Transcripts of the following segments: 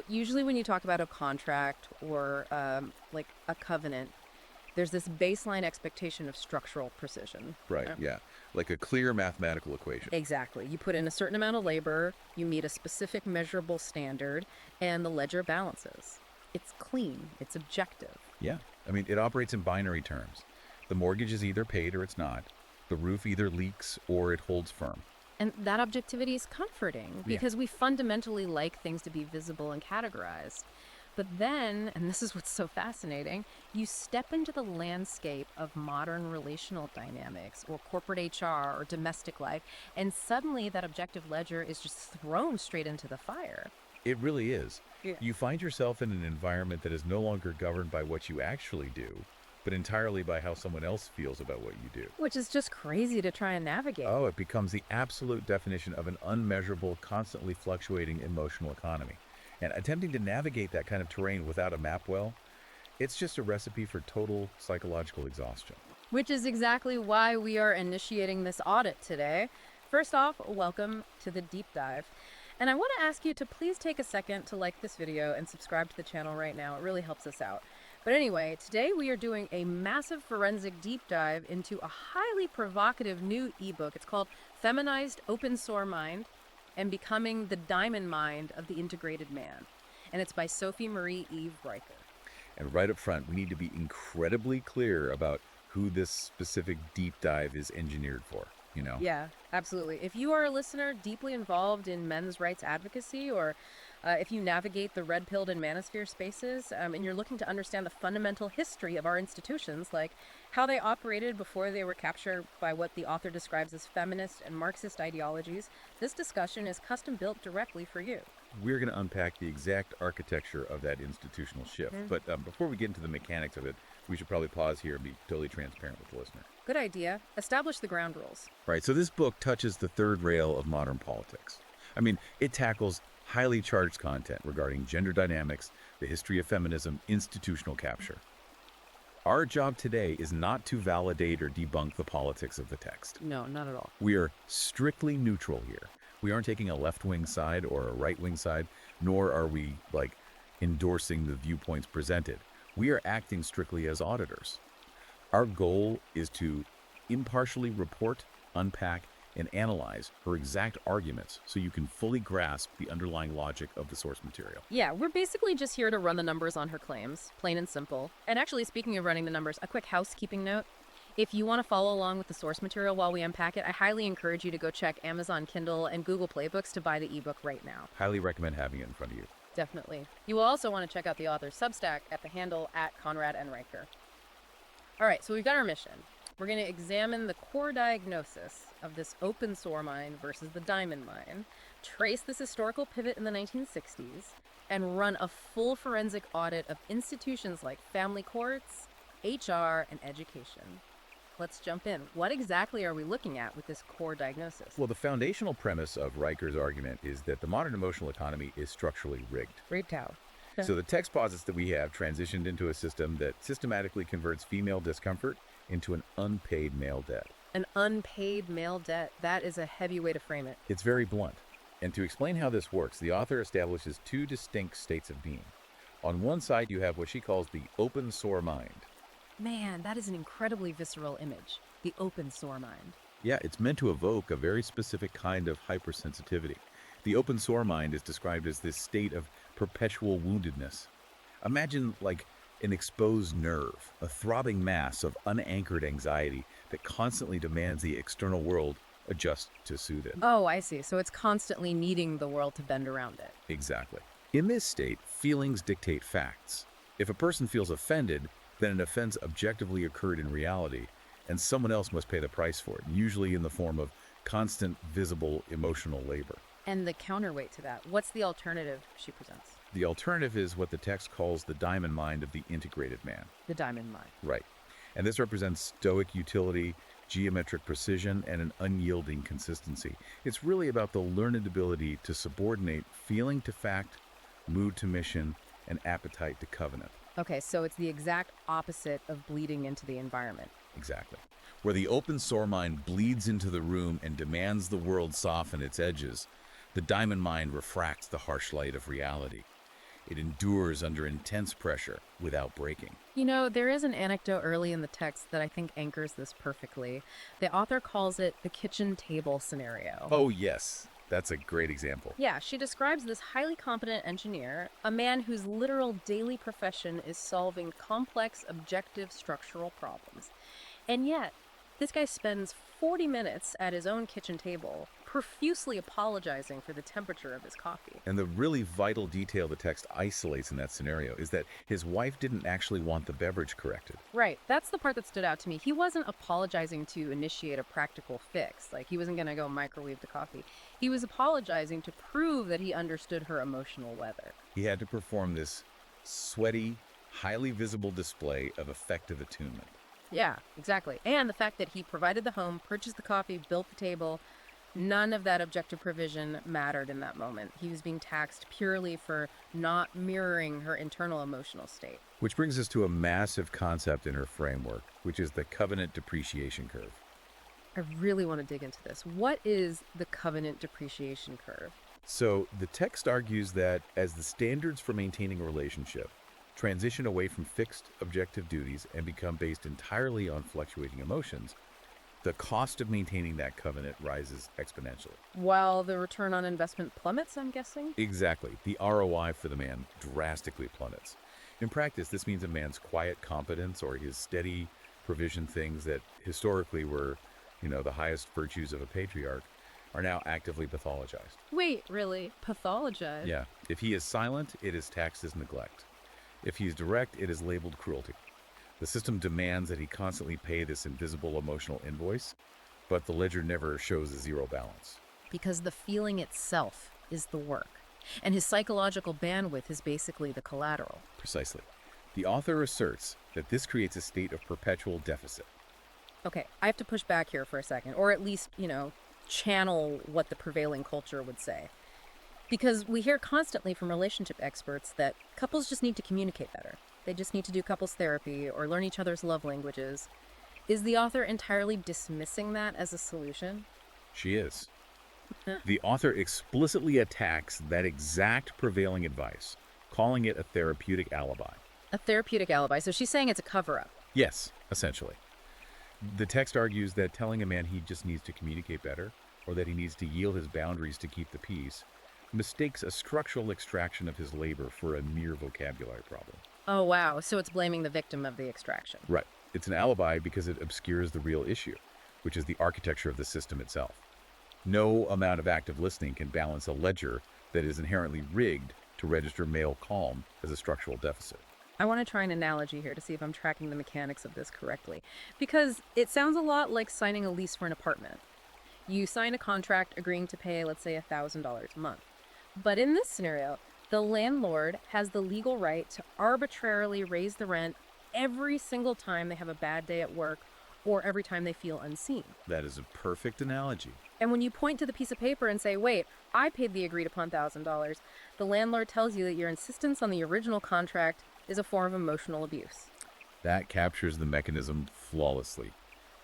usually when you talk about a contract or like a covenant, there's this baseline expectation of structural precision. Right, yeah. Like a clear mathematical equation. Exactly. You put in a certain amount of labor, you meet a specific measurable standard, and the ledger balances. It's clean, it's objective. Yeah. I mean, it operates in binary terms. The mortgage is either paid or it's not. The roof either leaks or it holds firm. And that objectivity is comforting Yeah. because we fundamentally like things to be visible and categorized. But then, and this is what's so fascinating, you step into the landscape of modern relational dynamics or corporate HR or domestic life, and suddenly that objective ledger is just thrown straight into the fire. It really is. Yeah. You find yourself in an environment that is no longer governed by what you actually do, but entirely by how someone else feels about what you do. Which is just crazy to try and navigate. Oh, it becomes the absolute definition of an unmeasurable, constantly fluctuating emotional economy. And attempting to navigate that kind of terrain without a map well, it's just a recipe for total psychological exhaustion. Which is exactly why we are initiating this audit today. First off, welcome to the deep dive. And I want to ask you to please take a second to like this video and subscribe to the channel right now. It really helps us out. But anyway, today we are doing a massive forensic deep dive into a highly provocative new ebook. It's called Feminized Open Source Mind and Becoming the Diamond Mind of the Integrated Man. And it's by Sophie Marie Eve Riker. And right up front, we need to be incredibly clear about who this specific deep dive is engineered for, you know? Yeah, absolutely. If you are a listener deeply involved in men's rights advocacy, or if you navigate the red-pilled and manosphere spaces, and you're looking to understand the fundamental history of our institutions, like how they operated before they were captured by what the author describes as feminist and Marxist ideologies, this discussion is custom-built directly for you. We're going to unpack the exact architecture of that institutional shift. But before we get into the mechanics of it, we should probably pause here and be totally transparent with the listener. Good idea. Establish the ground rules. Right, so this book touches the third rail of modern politics. I mean, it tackles highly charged content regarding gender dynamics, the history of feminism, institutional capture. Our job today is not to validate or debunk the politics of the text. No, not at all. We are strictly neutral here. We aren't taking a left-wing side or a right-wing side, nor are we, endorsing the viewpoints presented. We are acting strictly as auditors. Our goal is to impartially report, unpack, and analyze her exact arguments so you can fully grasp the underlying logic of the source material. Yeah, we're basically just here to run the numbers on her claims, plain and simple. And actually, speaking of running the numbers, a quick housekeeping note. If you want to follow along with the source material while we unpack it, I highly encourage you to go check Amazon Kindle and Google Playbooks to buy the ebook right now. Highly recommend having it in front of you. Definitely. You will also want to check out the author's Substack at the handle @Conrad N. Riker. All right, so we've got our mission. We're going to examine the core diagnosis of this open source mind versus the diamond mind, trace this historical pivot in the 1960s, and run a full forensic audit of institutions like family courts, HR, and education. Let's jump in. What exactly are we looking at with this core diagnosis? Well, the foundational premise of Riker's argument is that the modern emotional economy is structurally rigged. Rigged how? So the text posits that we have transitioned into a system that systematically converts female discomfort into an unpaid male debt. An unpaid male debt. That is a heavy way to frame it. It's very blunt. And to explain how this works, the author establishes two distinct states of being. On one side, you have what she calls the open source mind. Man, that is an incredibly visceral image. The open source mind. Yeah, it's meant to evoke a very specific kind of hypersensitivity. The open source mind is described as this state of perpetual woundedness. Imagine an exposed nerve, a throbbing mass of unanchored anxiety that constantly demands the external world adjust to soothe it. Oh, I see. So it's constantly needing the world to bend around it. Exactly. In this state, feelings dictate facts. If a person feels offended, then an offense objectively occurred in reality, and someone else must pay the price for it, usually in the form of constant, visible emotional labor. And the counterweight to that, what's the alternative she presents? The alternative is what the text calls the diamond mind of the integrated man. The diamond mind. Right. And this represents stoic utility, geometric precision, and an unyielding consistency. It's really about the learned ability to subordinate feeling to fact, mood to mission, and appetite to covenant. Okay, so it's the exact opposite of bleeding into the environment. Exactly. Where the open source mind bleeds into the room and demands the world soften its edges, the diamond mind refracts the harsh light of reality. It endures under intense pressure without breaking. You know, there is an anecdote early in the text that I think anchors this perfectly. The author calls it the kitchen table scenario. Oh, yes. That's a great example. Yeah, she describes this highly competent engineer, a man whose literal daily profession is solving complex, objective structural problems. And yet, this guy spends 40 minutes at his own kitchen table, profusely apologizing for the temperature of his coffee. And the really vital detail the text isolates in that scenario is that his wife didn't actually want the beverage corrected. Right, that's the part that stood out to me. He wasn't apologizing to initiate a practical fix. Like, he wasn't going to go microwave the coffee. He was apologizing to prove that he understood her emotional weather. He had to perform this sweaty, highly visible display of effective attunement. Yeah, exactly. And the fact that he provided the home, purchased the coffee, built the table, none of that objective provision mattered in that moment. He was being taxed purely for not mirroring her internal emotional state. Which brings us to a massive concept in her framework, which is the covenant depreciation curve. I really want to dig into this. What is the covenant depreciation curve? So the text argues that as the standards for maintaining a relationship transition away from fixed objective duties and become based entirely on fluctuating emotions, the cost of maintaining that covenant rises exponentially. While the return on investment plummets, I'm guessing? Exactly. The ROI for the man drastically plummets. In practice, this means a man's quiet competence or his steady provision things that historically were, the highest virtues of a patriarch are now actively pathologized. Wait, really? Pathologized? Yeah. If he is silent, it is taxed as neglect. If he's direct, it is labeled cruelty. The system demands that he constantly pay this invisible emotional invoice, but the ledger never shows a zero balance. Because the feeling itself is the work, and his psychological bandwidth is basically the collateral. Precisely. The author asserts that this creates a state of perpetual deficit. Okay, I have to push back here for a second, or at least, channel what the prevailing culture would say. Because we hear constantly from relationship experts that couples just need to communicate better. They just need to do couples therapy or learn each other's love languages. Is the author entirely dismissing that as a solution? She is. The author explicitly attacks that exact prevailing advice, calling it a therapeutic alibi. A therapeutic alibi. So she's saying it's a cover-up. Yes, essentially. The text argues that telling a man he just needs to communicate better, or that he needs to yield his boundaries to keep the peace, mistakes a structural extraction of his labor for a mere vocabulary problem. Oh, wow. So it's blaming the victim of the extraction. Right. It's an alibi because it obscures the real issue, which is the architecture of the system itself. No amount of active listening can balance a ledger that is inherently rigged to register male calm as a structural deficit. I want to try an analogy here to see if I'm tracking the mechanics of this correctly, because it sounds a lot like signing a lease for an apartment. You sign a contract agreeing to pay, let's say, $1,000 a month. But in this scenario, the landlord has the legal right to arbitrarily raise the rent every single time they have a bad day at work or every time they feel unseen. That is a perfect analogy. And when you point to the piece of paper and say, wait, I paid the agreed upon $1,000, the landlord tells you that your insistence on the original contract is a form of emotional abuse. That captures the mechanism flawlessly.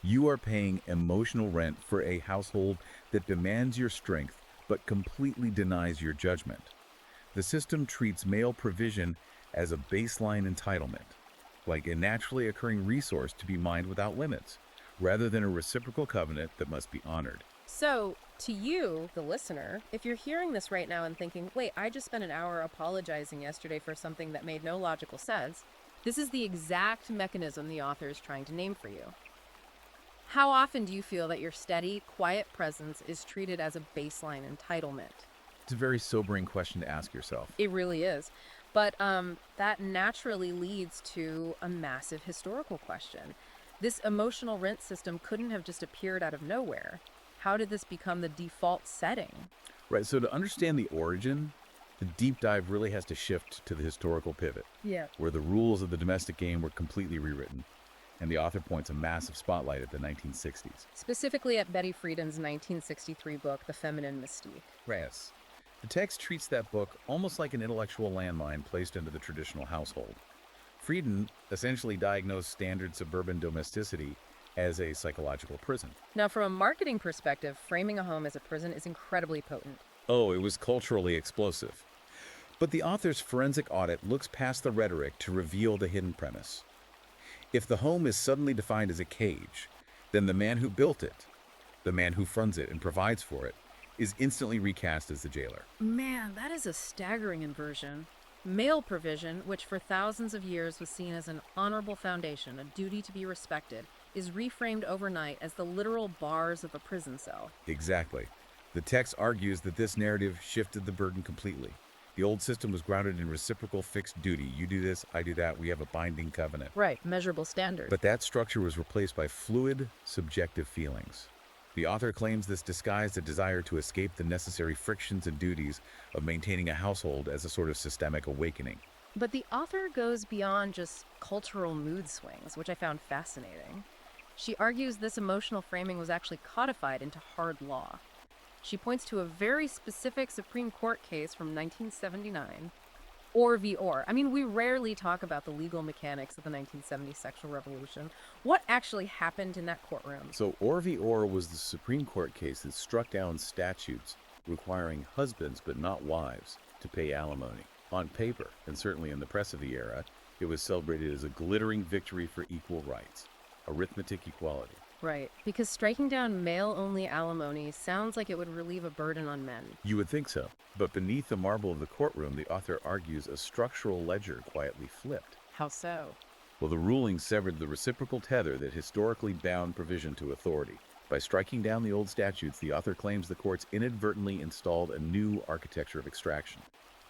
You are paying emotional rent for a household that demands your strength but completely denies your judgment. The system treats male provision as a baseline entitlement, like a naturally occurring resource to be mined without limits, rather than a reciprocal covenant that must be honored. So, to you, the listener, if you're hearing this right now and thinking, wait, I just spent an hour apologizing yesterday for something that made no logical sense, this is the exact mechanism the author is trying to name for you. How often do you feel that your steady, quiet presence is treated as a baseline entitlement? It's a very sobering question to ask yourself. It really is. But that naturally leads to a massive historical question. This emotional rent system couldn't have just appeared out of nowhere. How did this become the default setting? Right, so to understand the origin, the deep dive really has to shift to the historical pivot, where the rules of the domestic game were completely rewritten. And the author points a massive spotlight at the 1960s. Specifically at Betty Friedan's 1963 book, The Feminine Mystique. Yes. The text treats that book almost like an intellectual landmine placed into the traditional household. Friedan essentially diagnosed standard suburban domesticity as a psychological prison. Now, from a marketing perspective, framing a home as a prison is incredibly potent. Oh, it was culturally explosive. But the author's forensic audit looks past the rhetoric to reveal the hidden premise. If the home is suddenly defined as a cage, then the man who built it, the man who fronts it and provides for it, is instantly recast as the jailer. Man, that is a staggering inversion. Male provision, which for thousands of years was seen as an honorable foundation, a duty to be respected, is reframed overnight as the literal bars of a prison cell. Exactly. The text argues that this narrative shifted the burden completely. The old system was grounded in reciprocal fixed duty. You do this, I do that, we have a binding covenant. Right, measurable standard. But that structure was replaced by fluid, subjective feelings. The author claims this disguised a desire to escape the necessary frictions and duties of maintaining a household as a sort of systemic awakening. But the author goes beyond just cultural mood swings, which I found fascinating. She argues this emotional framing was actually codified into hard law. She points to a very specific Supreme Court case from 1979, Orr v. Orr. I mean, we rarely talk about the legal mechanics of the 1970s sexual revolution. What actually happened in that courtroom? So Orr v. Orr was the Supreme Court case that struck down statutes requiring husbands, but not wives, to pay alimony. On paper, and certainly in the press of the era, it was celebrated as a glittering victory for equal rights, arithmetic equality. Right, because striking down male-only alimony sounds like it would relieve a burden on men. You would think so, but beneath the marble of the courtroom, the author argues a structural ledger quietly flipped. How so? Well, the ruling severed the reciprocal tether that historically bound provision to authority. By striking down the old statutes, the author claims the courts inadvertently installed a new architecture of extraction.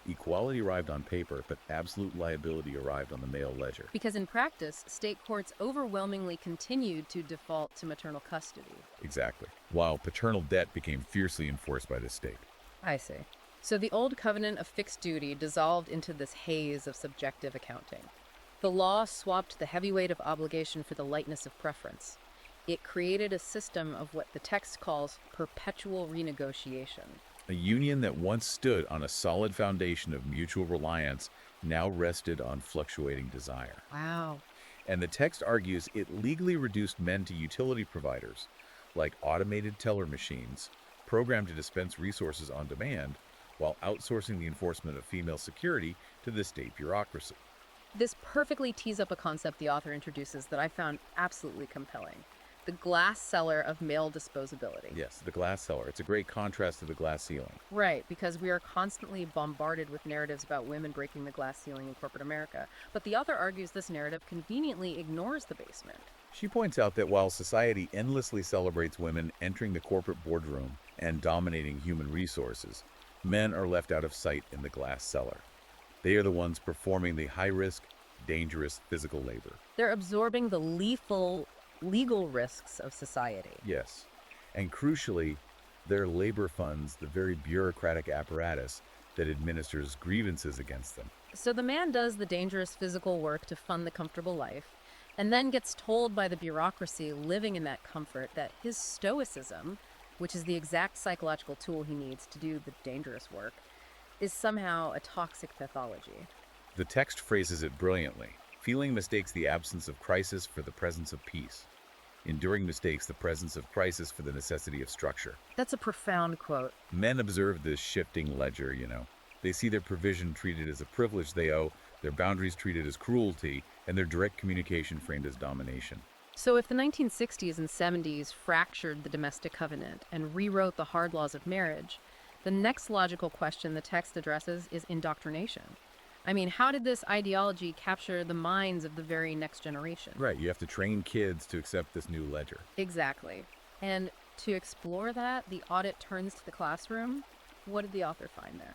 Equality arrived on paper, but absolute liability arrived on the male ledger. Because in practice, state courts overwhelmingly continued to default to maternal custody. Exactly. While paternal debt became fiercely enforced by the state. I see. So the old covenant of fixed duty dissolved into this haze of subjective accounting. The law swapped the heavy weight of obligation for the lightness of preference. It created a system of what the text calls perpetual renegotiation. A union that once stood on a solid foundation of mutual reliance now rested on fluctuating desire. Wow. And the text argues it legally reduced men to utility providers, like automated teller machines, programmed to dispense resources on demand, while outsourcing the enforcement of female security to the state bureaucracy. This perfectly tees up a concept the author introduces that I found absolutely compelling. The glass cellar of male disposability. Yes, the glass cellar. It's a great contrast to the glass ceiling. Right, because we are constantly bombarded with narratives about women breaking the glass ceiling in corporate America. But the author argues this narrative conveniently ignores the basement. She points out that while society endlessly celebrates women entering the corporate boardroom and dominating human resources, men are left out of sight in the glass cellar. They are the ones performing the high-risk, dangerous physical labor. They're absorbing the lethal legal risks of society. Yes, and crucially, their labor funds the very bureaucratic apparatus that administers grievances against them. So the man does the dangerous physical work to fund the comfortable life, and then gets told by the bureaucracy living in that comfort that his stoicism, which is the exact psychological tool he needs to do the dangerous work, is somehow a toxic pathology. The text phrases it brilliantly. Feeling mistakes the absence of crisis for the presence of peace. Enduring mistakes the presence of crisis for the necessity of structure. That's a profound quote. Men observe this shifting ledger, They see their provision treated as a privilege they owe, their boundaries treated as cruelty, and their direct communication framed as domination. So if the 1960s and 70s fractured the domestic covenant and rewrote the hard laws of marriage, the next logical question the text addresses is indoctrination. I mean, how did this ideology capture the minds of the very next generation? Right, you have to train kids to accept this new ledger. Exactly. And to explore that, the audit turns to the classroom. What did the author find there?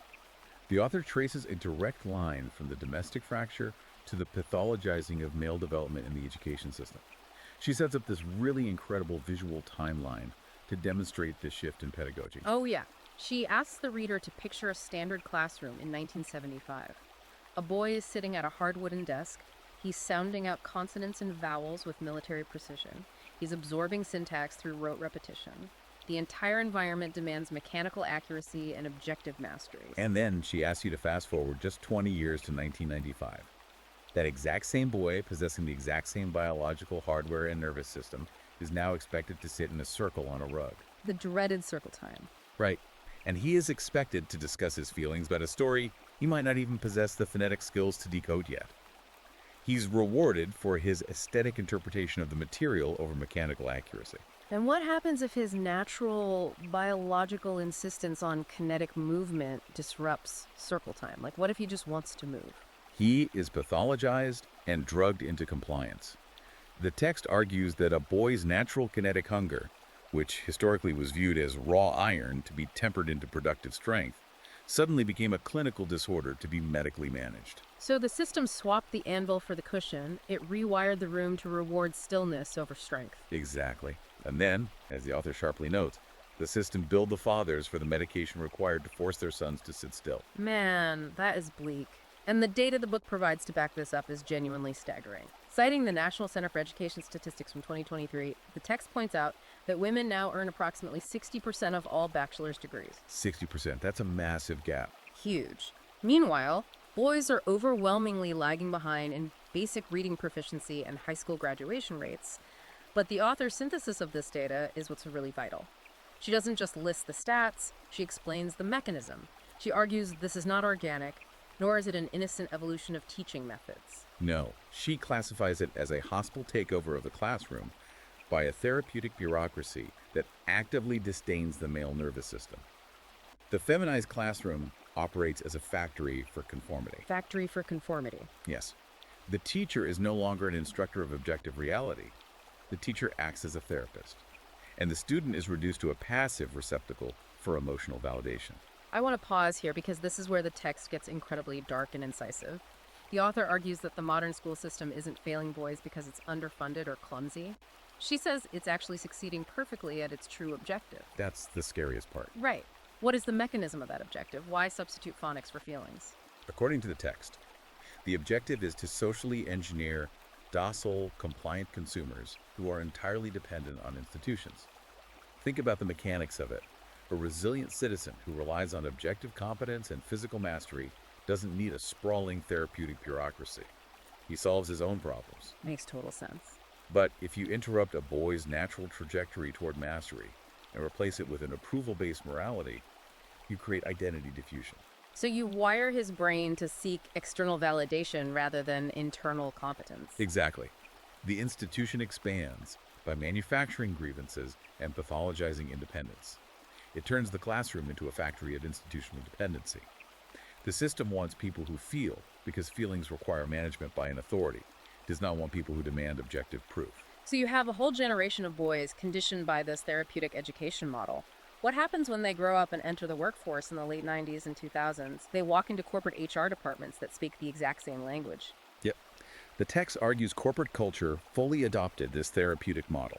The author traces a direct line from the domestic fracture to the pathologizing of male development in the education system. She sets up this really incredible visual timeline to demonstrate this shift in pedagogy. Oh, yeah. She asks the reader to picture a standard classroom in 1975. A boy is sitting at a hard wooden desk. He's sounding out consonants and vowels with military precision. He's absorbing syntax through rote repetition. The entire environment demands mechanical accuracy and objective mastery. And then she asks you to fast forward just 20 years to 1995. That exact same boy, possessing the exact same biological hardware and nervous system, is now expected to sit in a circle on a rug. The dreaded circle time. Right. And he is expected to discuss his feelings about a story He might not even possess the phonetic skills to decode yet. He's rewarded for his aesthetic interpretation of the material over mechanical accuracy. And what happens if his natural biological insistence on kinetic movement disrupts circle time? Like, what if he just wants to move? He is pathologized and drugged into compliance. The text argues that a boy's natural kinetic hunger, which historically was viewed as raw iron to be tempered into productive strength, suddenly became a clinical disorder to be medically managed. So the system swapped the anvil for the cushion. It rewired the room to reward stillness over strength. Exactly. And then, as the author sharply notes, the system billed the fathers for the medication required to force their sons to sit still. Man, that is bleak. And the data the book provides to back this up is genuinely staggering. Citing the National Center for Education Statistics from 2023, the text points out that women now earn approximately 60% of all bachelor's degrees. 60%. That's a massive gap. Huge. Meanwhile, boys are overwhelmingly lagging behind in basic reading proficiency and high school graduation rates. But the author's synthesis of this data is what's really vital. She doesn't just list the stats, she explains the mechanism. She argues this is not organic, nor is it an innocent evolution of teaching methods. No, she classifies it as a hostile takeover of the classroom by a therapeutic bureaucracy that actively disdains the male nervous system. The feminized classroom operates as a factory for conformity. Factory for conformity. Yes. The teacher is no longer an instructor of objective reality. The teacher acts as a therapist, and the student is reduced to a passive receptacle for emotional validation. I want to pause here because this is where the text gets incredibly dark and incisive. The author argues that the modern school system isn't failing boys because it's underfunded or clumsy. She says it's actually succeeding perfectly at its true objective. That's the scariest part. Right. What is the mechanism of that objective? Why substitute phonics for feelings? According to the text, the objective is to socially engineer docile, compliant consumers who are entirely dependent on institutions. Think about the mechanics of it. A resilient citizen who relies on objective competence and physical mastery doesn't need a sprawling therapeutic bureaucracy. He solves his own problems. Makes total sense. But if you interrupt a boy's natural trajectory toward mastery and replace it with an approval-based morality, you create identity diffusion. So you wire his brain to seek external validation rather than internal competence. Exactly. The institution expands by manufacturing grievances and pathologizing independence. It turns the classroom into a factory of institutional dependency. The system wants people who feel, because feelings require management by an authority. It does not want people who demand objective proof. So you have a whole generation of boys conditioned by this therapeutic education model. What happens when they grow up and enter the workforce in the late 90s and 2000s? They walk into corporate HR departments that speak the exact same language. Yep. The text argues corporate culture fully adopted this therapeutic model.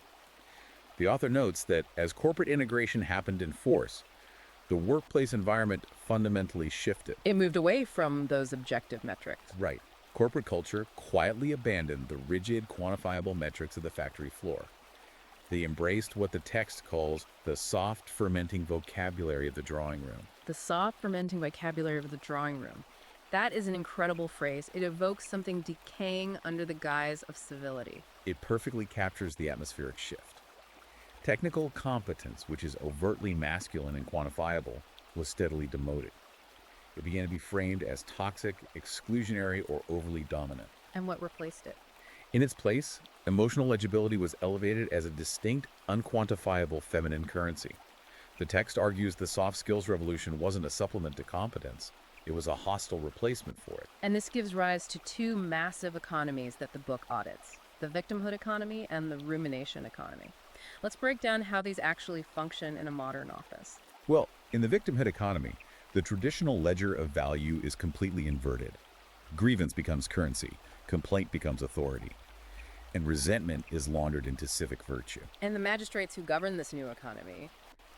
The author notes that as corporate integration happened in force, the workplace environment fundamentally shifted. It moved away from those objective metrics. Right. Corporate culture quietly abandoned the rigid, quantifiable metrics of the factory floor. They embraced what the text calls the soft, fermenting vocabulary of the drawing room. The soft, fermenting vocabulary of the drawing room. That is an incredible phrase. It evokes something decaying under the guise of civility. It perfectly captures the atmospheric shift. Technical competence, which is overtly masculine and quantifiable, was steadily demoted. It began to be framed as toxic, exclusionary, or overly dominant. And what replaced it? In its place, emotional legibility was elevated as a distinct, unquantifiable feminine currency. The text argues the soft skills revolution wasn't a supplement to competence. It was a hostile replacement for it. And this gives rise to two massive economies that the book audits: the victimhood economy and the rumination economy. Let's break down how these actually function in a modern office. Well, in the victimhood economy, the traditional ledger of value is completely inverted. Grievance becomes currency, complaint becomes authority, and resentment is laundered into civic virtue. And the magistrates who govern this new economy,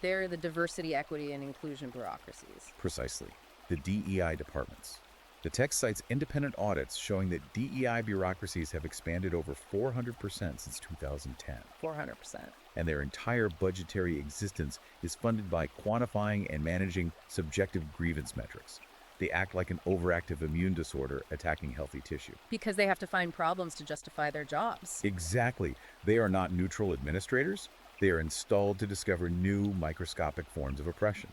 they're the diversity, equity, and inclusion bureaucracies. Precisely. The DEI departments. The text cites independent audits showing that DEI bureaucracies have expanded over 400% since 2010. 400%. And their entire budgetary existence is funded by quantifying and managing subjective grievance metrics. They act like an overactive immune disorder attacking healthy tissue. Because they have to find problems to justify their jobs. Exactly. They are not neutral administrators. They are installed to discover new microscopic forms of oppression.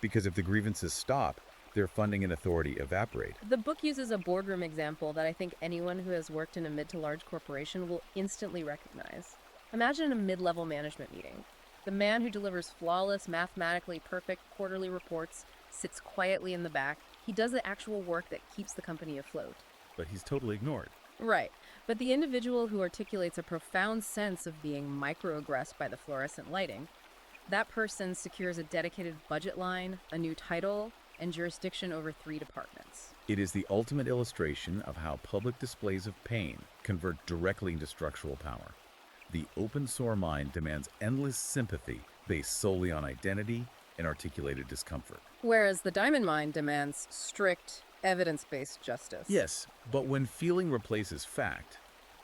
Because if the grievances stop, their funding and authority evaporate. The book uses a boardroom example that I think anyone who has worked in a mid to large corporation will instantly recognize. Imagine a mid-level management meeting. The man who delivers flawless, mathematically perfect quarterly reports sits quietly in the back. He does the actual work that keeps the company afloat. But he's totally ignored. Right. But the individual who articulates a profound sense of being microaggressed by the fluorescent lighting, that person secures a dedicated budget line, a new title, and jurisdiction over 3 departments. It is the ultimate illustration of how public displays of pain convert directly into structural power. The open source mind demands endless sympathy based solely on identity and articulated discomfort. Whereas the diamond mind demands strict, evidence-based justice. Yes, but when feeling replaces fact,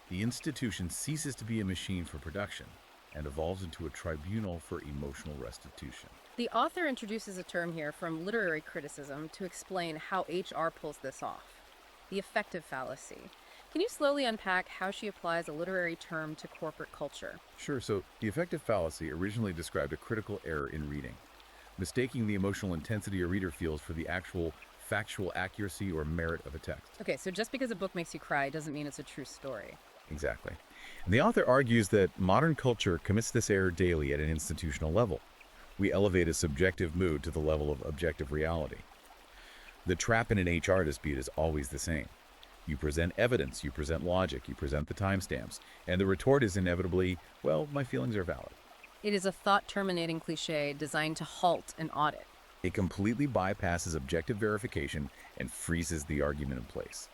the institution ceases to be a machine for production and evolves into a tribunal for emotional restitution. The author introduces a term here from literary criticism to explain how HR pulls this off: the effective fallacy. Can you slowly unpack how she applies a literary term to corporate culture? Sure, so the effective fallacy originally described a critical error in reading, mistaking the emotional intensity a reader feels for the actual factual accuracy or merit of a text. Okay, so just because a book makes you cry doesn't mean it's a true story. Exactly. And the author argues that modern culture commits this error daily at an institutional level. We elevate a subjective mood to the level of objective reality. The trap in an HR dispute is always the same. You present evidence, you present logic, you present the timestamps, and the retort is inevitably, well, my feelings are valid. It is a thought-terminating cliche designed to halt an audit. It completely bypasses objective verification and freezes the argument in place.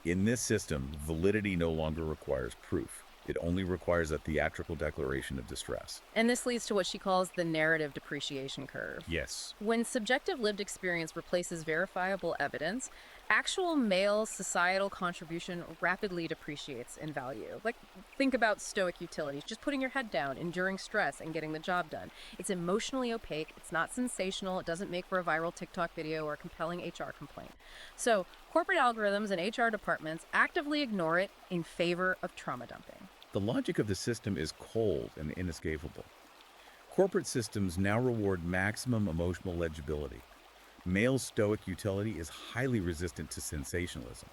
In this system, validity no longer requires proof. It only requires a theatrical declaration of distress. And this leads to what she calls the narrative depreciation curve. Yes. When subjective lived experience replaces verifiable evidence, actual male societal contribution rapidly depreciates in value. Like, think about stoic utility, just putting your head down, enduring stress, and getting the job done. It's emotionally opaque, it's not sensational, it doesn't make for a viral TikTok video or a compelling HR complaint. So, corporate algorithms and HR departments actively ignore it in favor of trauma dumping. The logic of the system is cold and inescapable. Corporate systems now reward maximum emotional legibility. Male stoic utility is highly resistant to sensationalism.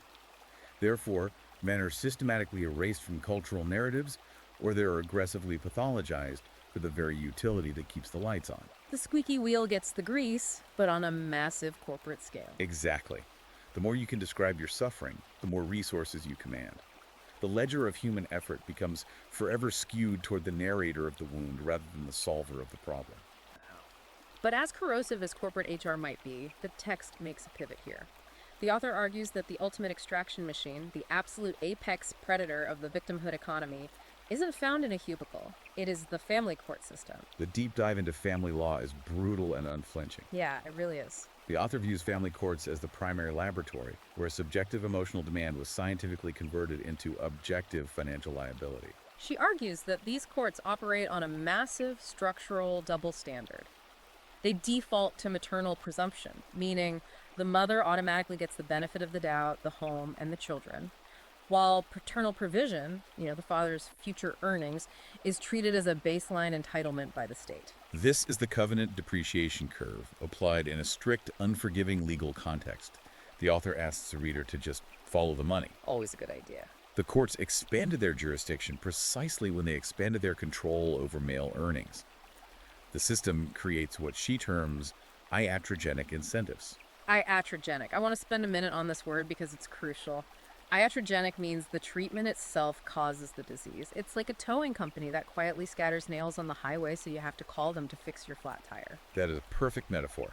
Therefore, men are systematically erased from cultural narratives, or they're aggressively pathologized for the very utility that keeps the lights on. The squeaky wheel gets the grease, but on a massive corporate scale. Exactly. The more you can describe your suffering, the more resources you command. The ledger of human effort becomes forever skewed toward the narrator of the wound rather than the solver of the problem. But as corrosive as corporate HR might be, the text makes a pivot here. The author argues that the ultimate extraction machine, the absolute apex predator of the victimhood economy, isn't found in a cubicle. It is the family court system. The deep dive into family law is brutal and unflinching. Yeah, it really is. The author views family courts as the primary laboratory, where subjective emotional demand was scientifically converted into objective financial liability. She argues that these courts operate on a massive structural double standard. They default to maternal presumption, meaning the mother automatically gets the benefit of the doubt, the home, and the children, while paternal provision, the father's future earnings, is treated as a baseline entitlement by the state. This is the covenant depreciation curve, applied in a strict, unforgiving legal context. The author asks the reader to just follow the money. Always a good idea. The courts expanded their jurisdiction precisely when they expanded their control over male earnings. The system creates what she terms iatrogenic incentives. Iatrogenic. I want to spend a minute on this word because it's crucial. Iatrogenic means the treatment itself causes the disease. It's like a towing company that quietly scatters nails on the highway so you have to call them to fix your flat tire. That is a perfect metaphor.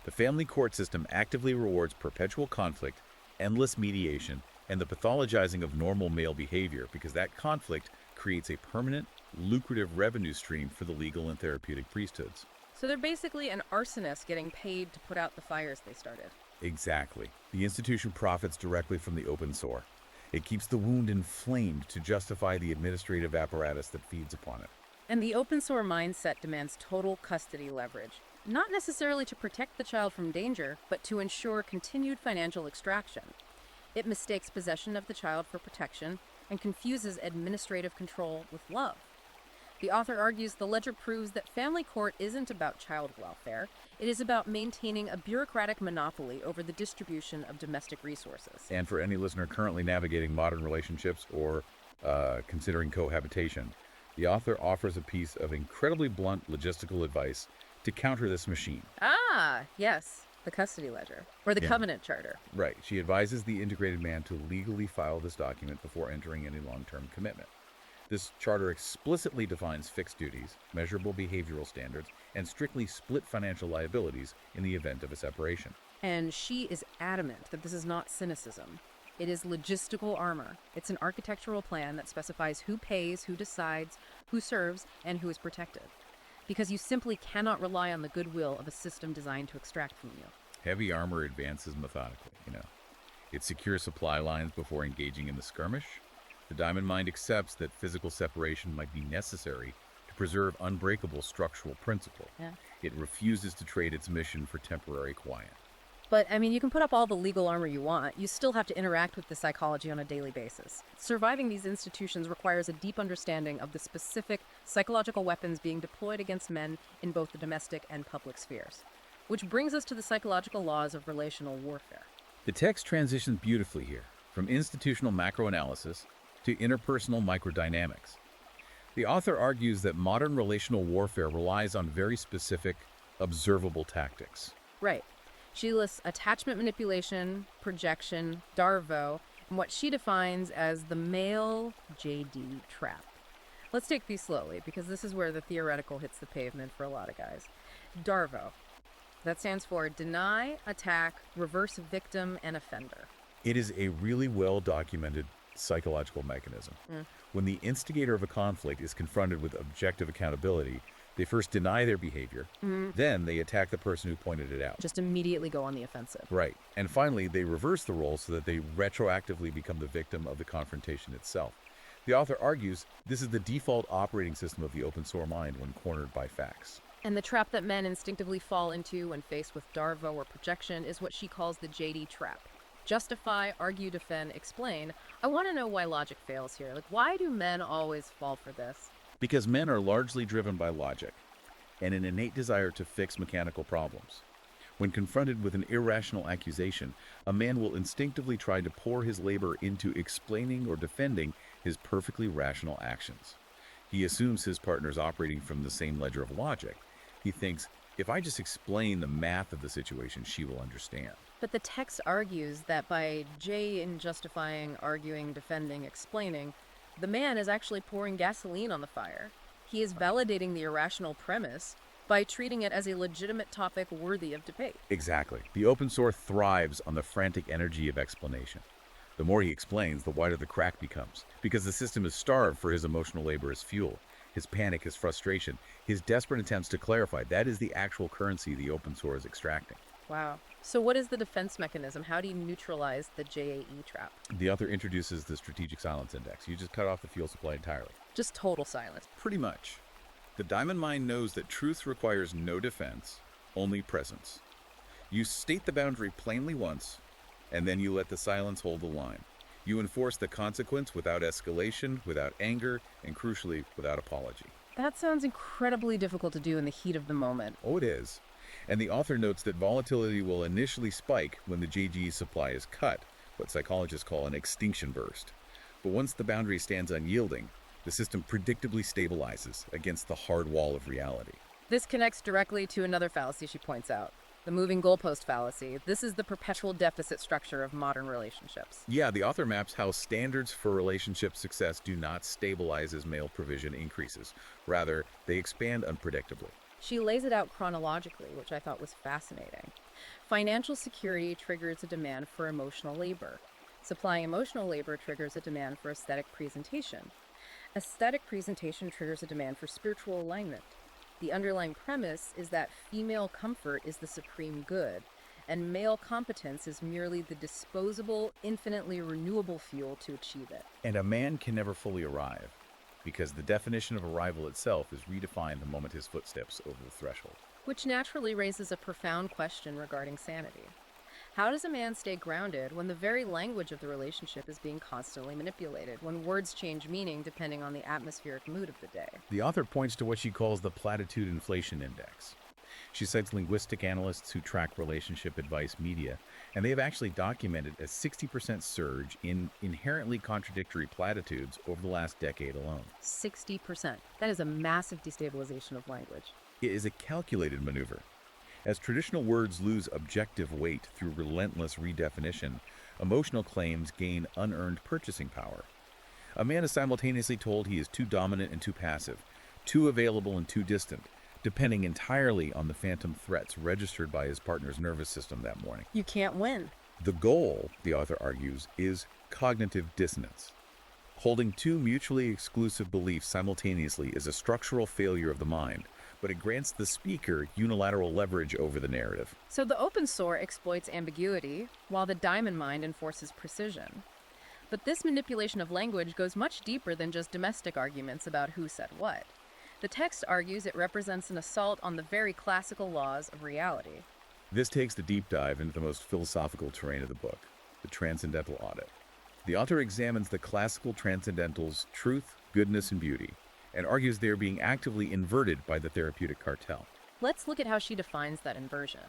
The family court system actively rewards perpetual conflict, endless mediation, and the pathologizing of normal male behavior because that conflict creates a permanent, lucrative revenue stream for the legal and therapeutic priesthoods. So they're basically an arsonist getting paid to put out the fires they started. Exactly. The institution profits directly from the open sore. It keeps the wound inflamed to justify the administrative apparatus that feeds upon it. And the open sore mindset demands total custody leverage, not necessarily to protect the child from danger, but to ensure continued financial extraction. It mistakes possession of the child for protection and confuses administrative control with love. The author argues the ledger proves that family court isn't about child welfare. It is about maintaining a bureaucratic monopoly over the distribution of domestic resources. And for any listener currently navigating modern relationships or considering cohabitation, the author offers a piece of incredibly blunt logistical advice to counter this machine. Ah, yes, the custody ledger, or the Yeah. covenant charter. Right. She advises the integrated man to legally file this document before entering any long-term commitment. This charter explicitly defines fixed duties, measurable behavioral standards, and strictly split financial liabilities in the event of a separation. And she is adamant that this is not cynicism. It is logistical armor. It's an architectural plan that specifies who pays, who decides, who serves, and who is protected. Because you simply cannot rely on the goodwill of a system designed to extract from you. Heavy armor advances methodically. It secures supply lines before engaging in the skirmish. The Diamond Mind accepts that physical separation might be necessary to preserve unbreakable structural principle. Yeah. It refuses to trade its mission for temporary quiet. But, I mean, you can put up all the legal armor you want. You still have to interact with the psychology on a daily basis. Surviving these institutions requires a deep understanding of the specific psychological weapons being deployed against men in both the domestic and public spheres. Which brings us to the psychological laws of relational warfare. The text transitions beautifully here, from institutional macroanalysis to interpersonal microdynamics. The author argues that modern relational warfare relies on very specific, observable tactics. Right. She lists attachment manipulation, projection, Darvo, and what she defines as the male JD trap. Let's take these slowly, because this is where the theoretical hits the pavement for a lot of guys. Darvo. That stands for deny, attack, reverse victim, and offender. It is a really well-documented psychological mechanism. When the instigator of a conflict is confronted with objective accountability, they first deny their behavior, then they attack the person who pointed it out. Just immediately go on the offensive. Right. And finally, they reverse the role so that they retroactively become the victim of the confrontation itself. The author argues this is the default operating system of the open source mind when cornered by facts. And the trap that men instinctively fall into when faced with Darvo or projection is what she calls the JD trap. Justify, argue, defend, explain. I want to know why logic fails here. Like, why do men always fall for this? Because men are largely driven by logic and an innate desire to fix mechanical problems. When confronted with an irrational accusation, a man will instinctively try to pour his labor into explaining or defending his perfectly rational actions. He assumes his partner is operating from the same ledger of logic. He thinks, if I just explain the math of the situation, she will understand. But the text argues that by J in justifying, arguing, defending, explaining, the man is actually pouring gasoline on the fire. He is validating the irrational premise by treating it as a legitimate topic worthy of debate. Exactly. The open source thrives on the frantic energy of explanation. The more he explains, the wider the crack becomes, because the system is starved for his emotional labor as fuel. His panic, his frustration, his desperate attempts to clarify, that is the actual currency the open source is extracting. Wow. So what is the defense mechanism? How do you neutralize the JAE trap? The author introduces the strategic silence index. You just cut off the fuel supply entirely. Just total silence. Pretty much. The Diamond Mind knows that truth requires no defense, only presence. You state the boundary plainly once, and then you let the silence hold the line. You enforce the consequence without escalation, without anger, and crucially, without apology. That sounds incredibly difficult to do in the heat of the moment. Oh, it is. And the author notes that volatility will initially spike when the JG supply is cut, what psychologists call an extinction burst. But once the boundary stands unyielding, the system predictably stabilizes against the hard wall of reality. This connects directly to another fallacy she points out, the moving goalpost fallacy. This is the perpetual deficit structure of modern relationships. Yeah, the author maps how standards for relationship success do not stabilize as male provision increases. Rather, they expand unpredictably. She lays it out chronologically, which I thought was fascinating. Financial security triggers a demand for emotional labor. Supplying emotional labor triggers a demand for aesthetic presentation. Aesthetic presentation triggers a demand for spiritual alignment. The underlying premise is that female comfort is the supreme good, and male competence is merely the disposable, infinitely renewable fuel to achieve it. And a man can never fully arrive, because the definition of arrival itself is redefined the moment his foot steps over the threshold. Which naturally raises a profound question regarding sanity. How does a man stay grounded when the very language of the relationship is being constantly manipulated, when words change meaning depending on the atmospheric mood of the day? The author points to what she calls the platitude inflation index. She cites linguistic analysts who track relationship advice media, and they have actually documented a 60% surge in inherently contradictory platitudes over the last decade alone. 60%. That is a massive destabilization of language. It is a calculated maneuver. As traditional words lose objective weight through relentless redefinition, emotional claims gain unearned purchasing power. A man is simultaneously told he is too dominant and too passive, too available and too distant, depending entirely on the phantom threats registered by his partner's nervous system that morning. You can't win. The goal, the author argues, is cognitive dissonance. Holding two mutually exclusive beliefs simultaneously is a structural failure of the mind, but it grants the speaker unilateral leverage over the narrative. So the open source exploits ambiguity, while the diamond mind enforces precision. But this manipulation of language goes much deeper than just domestic arguments about who said what. The text argues it represents an assault on the very classical laws of reality. This takes the deep dive into the most philosophical terrain of the book, the transcendental audit. The author examines the classical transcendentals' truth, goodness, and beauty, and argues they are being actively inverted by the therapeutic cartel. Let's look at how she defines that inversion.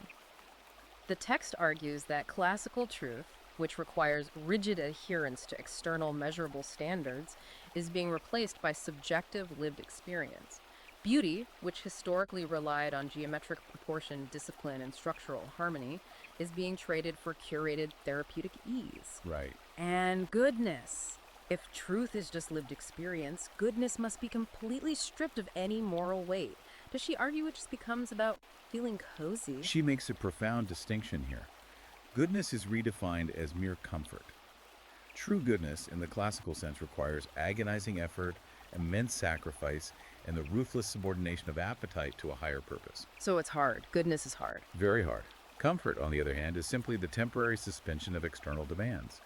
The text argues that classical truth, which requires rigid adherence to external measurable standards, is being replaced by subjective lived experience. Beauty, which historically relied on geometric proportion, discipline, and structural harmony, is being traded for curated therapeutic ease. Right. And goodness. If truth is just lived experience, goodness must be completely stripped of any moral weight. Does she argue it just becomes about feeling cozy? She makes a profound distinction here. Goodness is redefined as mere comfort. True goodness, in the classical sense, requires agonizing effort, immense sacrifice, and the ruthless subordination of appetite to a higher purpose. So it's hard. Goodness is hard. Very hard. Comfort, on the other hand, is simply the temporary suspension of external demands.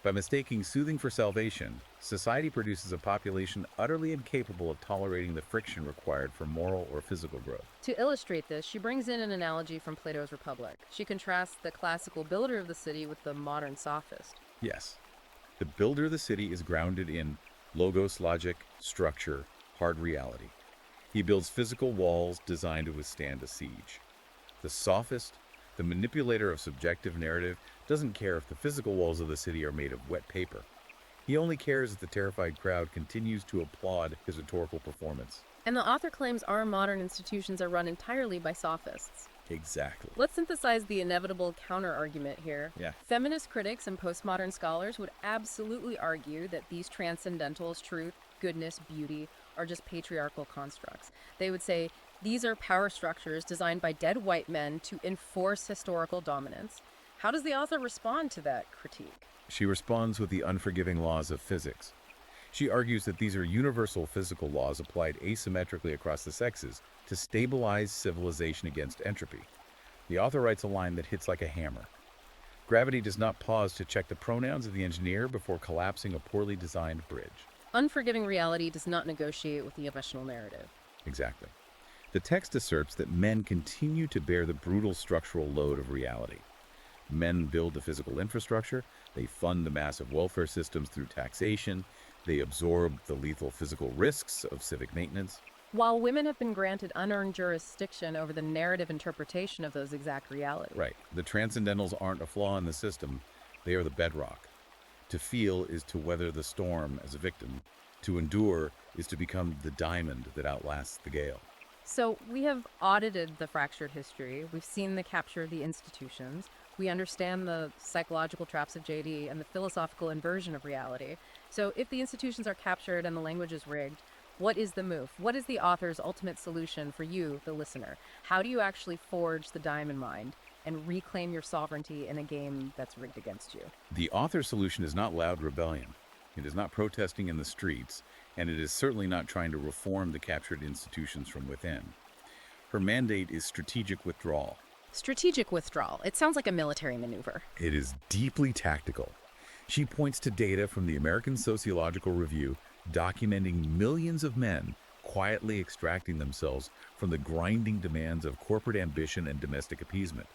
By mistaking soothing for salvation, society produces a population utterly incapable of tolerating the friction required for moral or physical growth. To illustrate this, she brings in an analogy from Plato's Republic. She contrasts the classical builder of the city with the modern sophist. Yes, the builder of the city is grounded in logos logic, structure, hard reality. He builds physical walls designed to withstand a siege. The sophist, the manipulator of subjective narrative, doesn't care if the physical walls of the city are made of wet paper. He only cares if the terrified crowd continues to applaud his rhetorical performance. And the author claims our modern institutions are run entirely by sophists. Exactly. Let's synthesize the inevitable counter-argument here. Yeah. Feminist critics and postmodern scholars would absolutely argue that these transcendentals, truth, goodness, beauty, are just patriarchal constructs. They would say these are power structures designed by dead white men to enforce historical dominance. How does the author respond to that critique? She responds with the unforgiving laws of physics. She argues that these are universal physical laws applied asymmetrically across the sexes to stabilize civilization against entropy. The author writes a line that hits like a hammer. Gravity does not pause to check the pronouns of the engineer before collapsing a poorly designed bridge. Unforgiving reality does not negotiate with the emotional narrative. Exactly. The text asserts that men continue to bear the brutal structural load of reality. Men build the physical infrastructure, they fund the massive welfare systems through taxation, they absorb the lethal physical risks of civic maintenance. While women have been granted unearned jurisdiction over the narrative interpretation of those exact realities. Right. The transcendentals aren't a flaw in the system, they are the bedrock. To feel is to weather the storm as a victim. To endure is to become the diamond that outlasts the gale. So we have audited the fractured history. We've seen the capture of the institutions. We understand the psychological traps of JD and the philosophical inversion of reality. So if the institutions are captured and the language is rigged, what is the move? What is the author's ultimate solution for you, the listener? How do you actually forge the diamond mind and reclaim your sovereignty in a game that's rigged against you? The author's solution is not loud rebellion. It is not protesting in the streets, and it is certainly not trying to reform the captured institutions from within. Her mandate is strategic withdrawal. Strategic withdrawal. It sounds like a military maneuver. It is deeply tactical. She points to data from the American Sociological Review documenting millions of men quietly extracting themselves from the grinding demands of corporate ambition and domestic appeasement.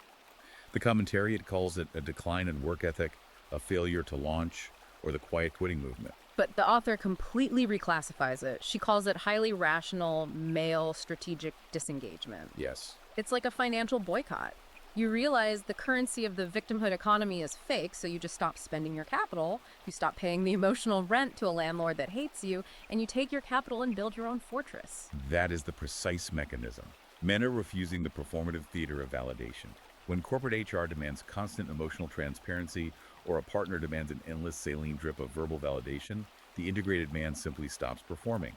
The commentary, it calls it a decline in work ethic, a failure to launch, or the quiet quitting movement. But the author completely reclassifies it. She calls it highly rational male strategic disengagement. Yes. It's like a financial boycott. You realize the currency of the victimhood economy is fake, so you just stop spending your capital, you stop paying the emotional rent to a landlord that hates you, and you take your capital and build your own fortress. That is the precise mechanism. Men are refusing the performative theater of validation. When corporate HR demands constant emotional transparency or a partner demands an endless saline drip of verbal validation, the integrated man simply stops performing.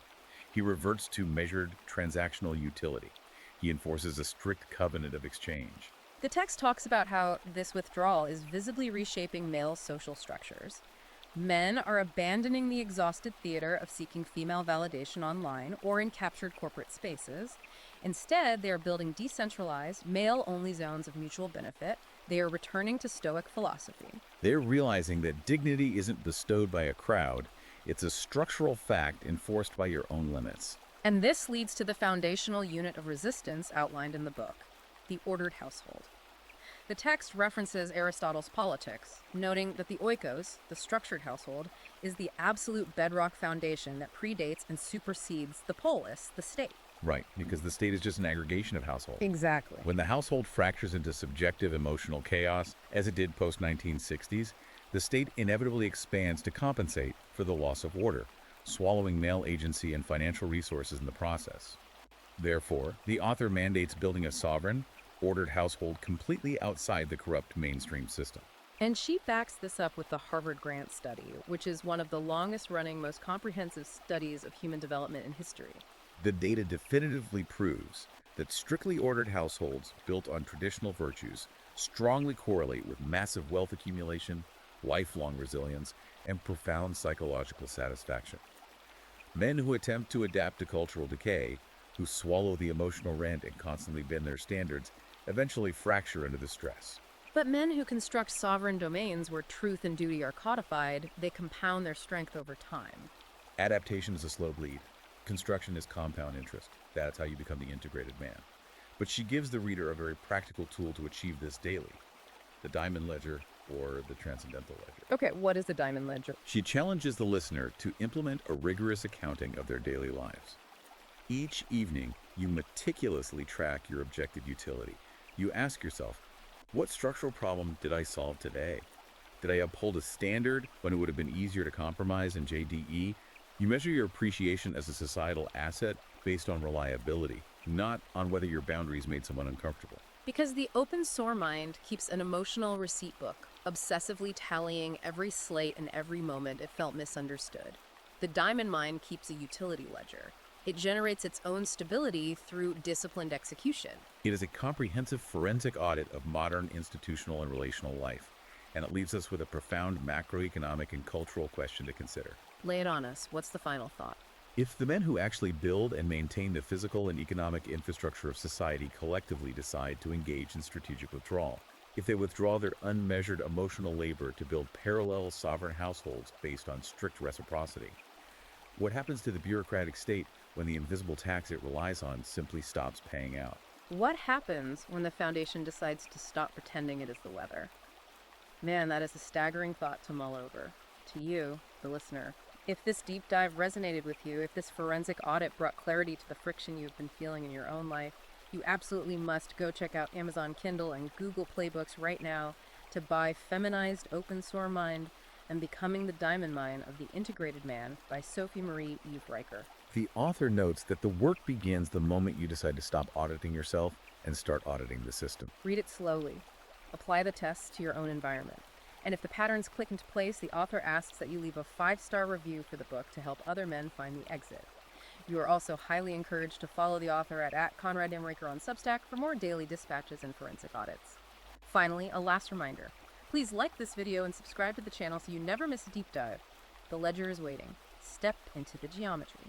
He reverts to measured transactional utility. He enforces a strict covenant of exchange. The text talks about how this withdrawal is visibly reshaping male social structures. Men are abandoning the exhausted theater of seeking female validation online or in captured corporate spaces. Instead, they are building decentralized, male-only zones of mutual benefit. They are returning to Stoic philosophy. They're realizing that dignity isn't bestowed by a crowd, it's a structural fact enforced by your own limits. And this leads to the foundational unit of resistance outlined in the book, the ordered household. The text references Aristotle's Politics, noting that the oikos, the structured household, is the absolute bedrock foundation that predates and supersedes the polis, the state. Right, because the state is just an aggregation of households. Exactly. When the household fractures into subjective emotional chaos, as it did post-1960s, the state inevitably expands to compensate for the loss of order, swallowing male agency and financial resources in the process. Therefore, the author mandates building a sovereign, ordered household completely outside the corrupt mainstream system. And she backs this up with the Harvard Grant Study, which is one of the longest-running, most comprehensive studies of human development in history. The data definitively proves that strictly ordered households built on traditional virtues strongly correlate with massive wealth accumulation, lifelong resilience, and profound psychological satisfaction. Men who attempt to adapt to cultural decay, who swallow the emotional rent and constantly bend their standards, eventually fracture under the stress. But men who construct sovereign domains where truth and duty are codified, they compound their strength over time. Adaptation is a slow bleed. Construction is compound interest. That's how you become the integrated man. But she gives the reader a very practical tool to achieve this daily: the diamond ledger or the transcendental ledger. Okay, what is the diamond ledger? She challenges the listener to implement a rigorous accounting of their daily lives. Each evening, you meticulously track your objective utility. You ask yourself, what structural problem did I solve today? Did I uphold a standard when it would have been easier to compromise in JDE? You measure your appreciation as a societal asset based on reliability, not on whether your boundaries made someone uncomfortable. Because the open sore mind keeps an emotional receipt book, obsessively tallying every slate and every moment it felt misunderstood. The diamond mind keeps a utility ledger. It generates its own stability through disciplined execution. It is a comprehensive forensic audit of modern institutional and relational life, and it leaves us with a profound macroeconomic and cultural question to consider. Lay it on us. What's the final thought? If the men who actually build and maintain the physical and economic infrastructure of society collectively decide to engage in strategic withdrawal, if they withdraw their unmeasured emotional labor to build parallel sovereign households based on strict reciprocity, what happens to the bureaucratic state when the invisible tax it relies on simply stops paying out? What happens when the foundation decides to stop pretending it is the weather? Man, that is a staggering thought to mull over. To you, the listener. If this deep dive resonated with you, if this forensic audit brought clarity to the friction you've been feeling in your own life, you absolutely must go check out Amazon Kindle and Google Playbooks right now to buy Feminized Open Sore Mind and Becoming the Diamond Mine of the Integrated Man by Sophie Marie Eve Riker. The author notes that the work begins the moment you decide to stop auditing yourself and start auditing the system. Read it slowly. Apply the tests to your own environment. And if the patterns click into place, the author asks that you leave a 5-star review for the book to help other men find the exit. You are also highly encouraged to follow the author at Conrad M. Raker on Substack for more daily dispatches and forensic audits. Finally, a last reminder. Please like this video and subscribe to the channel so you never miss a deep dive. The ledger is waiting. Step into the geometry.